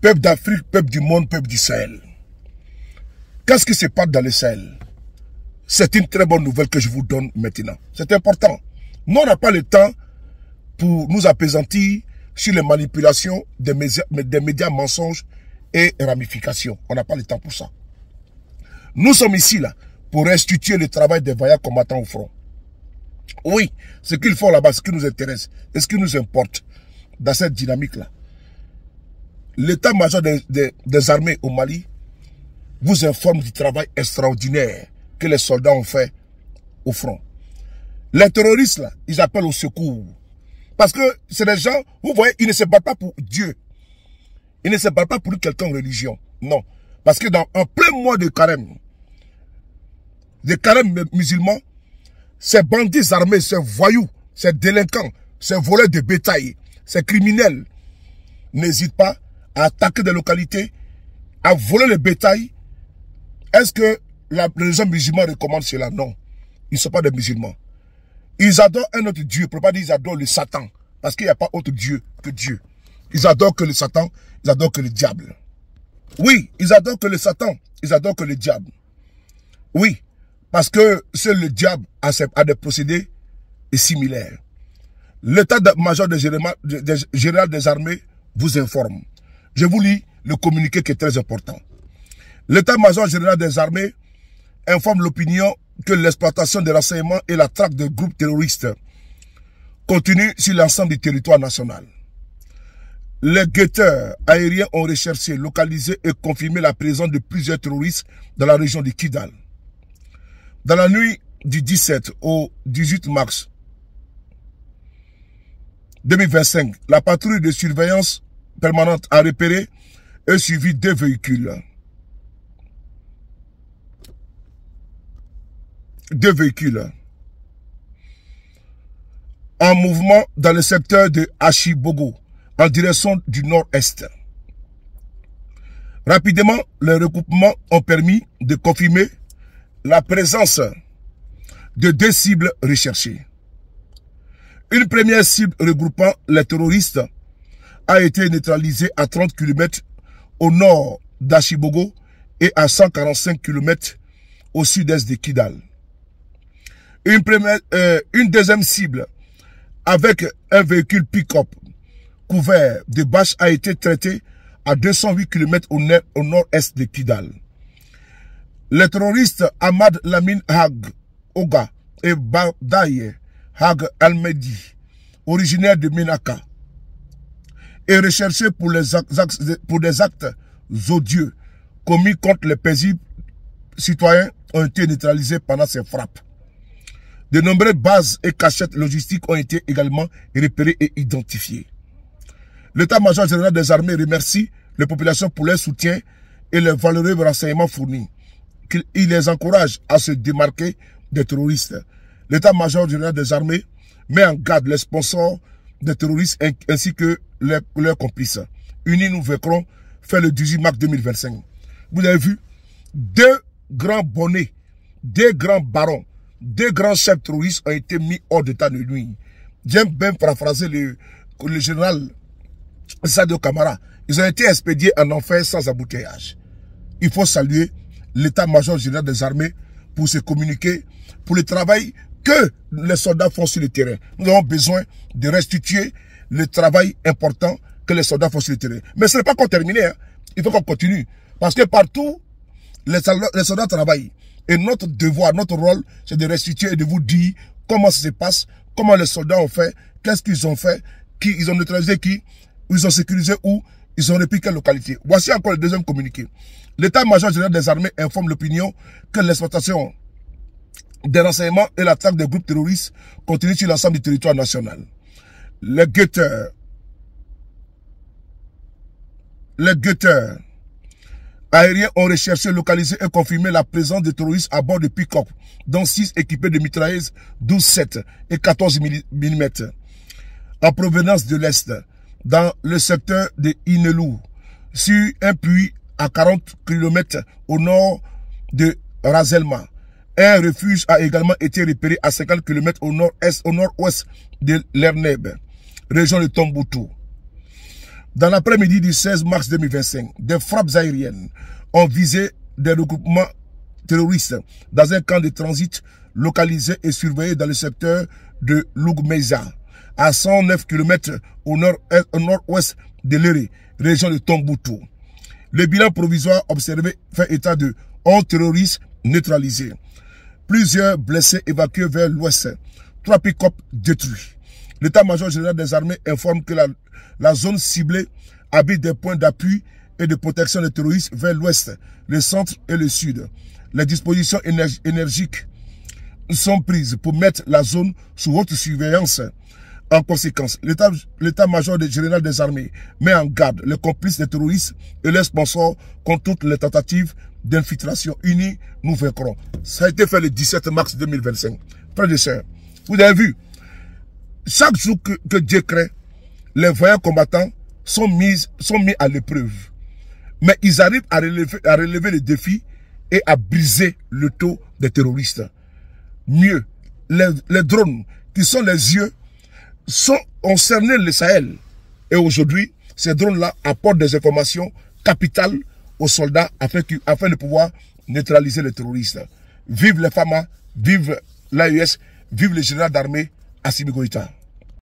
Peuple d'Afrique, peuple du monde, peuple du Sahel. Qu'est-ce qui se passe dans le Sahel? C'est une très bonne nouvelle que je vous donne maintenant. C'est important. Nous, on n'a pas le temps pour nous apaisantir sur les manipulations des médias mensonges et ramifications. On n'a pas le temps pour ça. Nous sommes ici là pour restituer le travail des vaillants combattants au front. Oui, ce qu'ils font là-bas, ce qui nous intéresse et ce qui nous importe dans cette dynamique-là. L'état-major des armées au Mali vous informe du travail extraordinaire que les soldats ont fait au front. Les terroristes, là, ils appellent au secours. Parce que c'est des gens, vous voyez, ils ne se battent pas pour Dieu. Ils ne se battent pas pour quelqu'un religion. Non. Parce que dans un plein mois de carême musulmans, ces bandits armés, ces voyous, ces délinquants, ces voleurs de bétail, ces criminels, n'hésitent pas à attaquer des localités, à voler le bétail. Est-ce que la religion musulmane recommande cela? Non. Ils ne sont pas des musulmans. Ils adorent un autre Dieu. Pour ne pas dire qu'ils adorent le Satan. Parce qu'il n'y a pas autre Dieu que Dieu. Ils adorent que le Satan, ils adorent que le diable. Oui, ils adorent que le Satan, ils adorent que le diable. Oui, parce que seul le diable a des procédés similaires. L'état-major général des armées vous informe. Je vous lis le communiqué qui est très important. L'état-major général des armées informe l'opinion que l'exploitation des renseignements et la traque de groupes terroristes continue sur l'ensemble du territoire national. Les guetteurs aériens ont recherché, localisé et confirmé la présence de plusieurs terroristes dans la région de Kidal. Dans la nuit du 17 au 18 mars 2025, la patrouille de surveillance permanente a repéré et suivi 2 véhicules. 2 véhicules en mouvement dans le secteur de Achibogo, en direction du nord-est. Rapidement, les recoupements ont permis de confirmer la présence de 2 cibles recherchées. Une première cible regroupant les terroristes a été neutralisée à 30 km au nord d'Achibogo et à 145 km au sud-est de Kidal. Une deuxième cible avec un véhicule pick-up couvert de bâches a été traitée à 208 km au nord-est de Kidal. Les terroristes Ahmad Lamine Hag Oga et Badaye Hag Almedi, originaires de Menaka, et recherchés pour des actes odieux commis contre les paisibles citoyens ont été neutralisés pendant ces frappes. De nombreuses bases et cachettes logistiques ont été également repérées et identifiées. L'état-major général des armées remercie les populations pour leur soutien et les valeureux renseignements fournis. Il les encourage à se démarquer des terroristes. L'état-major général des armées met en garde les sponsors des terroristes ainsi que leurs complices. Unis nous vaincrons, fait le 18 mars 2025. Vous avez vu, 2 grands bonnets, 2 grands barons, 2 grands chefs terroristes ont été mis hors d'état de nuire. J'aime bien paraphraser le général Sadio Kamara. Ils ont été expédiés en enfer sans embouteillage. Il faut saluer l'état-major général des armées pour se communiquer, pour le travail que les soldats font sur le terrain. Nous avons besoin de restituer le travail important que les soldats font sur le terrain. Mais ce n'est pas encore terminé. Hein. Il faut qu'on continue. Parce que partout, les soldats travaillent. Et notre devoir, notre rôle, c'est de restituer et de vous dire comment ça se passe, comment les soldats ont fait, qu'est-ce qu'ils ont fait, qui ils ont neutralisé qui, où ils ont sécurisé où, ils ont repris quelle localité. Voici encore le deuxième communiqué. L'état-major général des armées informe l'opinion que l'exploitation des renseignements et l'attaque des groupes terroristes continuent sur l'ensemble du territoire national. Les guetteurs aériens ont recherché, localisé et confirmé la présence de terroristes à bord de pick-up, dont 6 équipés de mitrailleuses 12-7 et 14 mm, en provenance de l'Est, dans le secteur de Inelou, sur un puits à 40 km au nord de Razelma. Un refuge a également été repéré à 50 km au nord-ouest de Lerneb, région de Tombouctou. Dans l'après-midi du 16 mars 2025, des frappes aériennes ont visé des regroupements terroristes dans un camp de transit localisé et surveillé dans le secteur de Lugmeza, à 109 km au nord-ouest de Léré, région de Tombouctou. Le bilan provisoire observé fait état de 11 terroristes neutralisés, plusieurs blessés évacués vers l'ouest, 3 pick-up détruits. L'état-major général des armées informe que la zone ciblée habite des points d'appui et de protection des terroristes vers l'ouest, le centre et le sud. Les dispositions énergiques sont prises pour mettre la zone sous haute surveillance. En conséquence, l'état-major général des armées met en garde les complices des terroristes et leurs sponsors contre toutes les tentatives d'infiltration. Unis, nous vaincrons. Ça a été fait le 17 mars 2025. Frères et sœurs, vous avez vu, chaque jour que Dieu crée, les voyants combattants sont mis à l'épreuve. Mais ils arrivent à relever les défis et à briser le taux des terroristes. Mieux, les drones qui sont les yeux ont cerné le Sahel. Et aujourd'hui, ces drones-là apportent des informations capitales aux soldats afin de pouvoir neutraliser les terroristes. Vive les FAMA, vive l'AES, vive le général d'armée Assimi Goïta.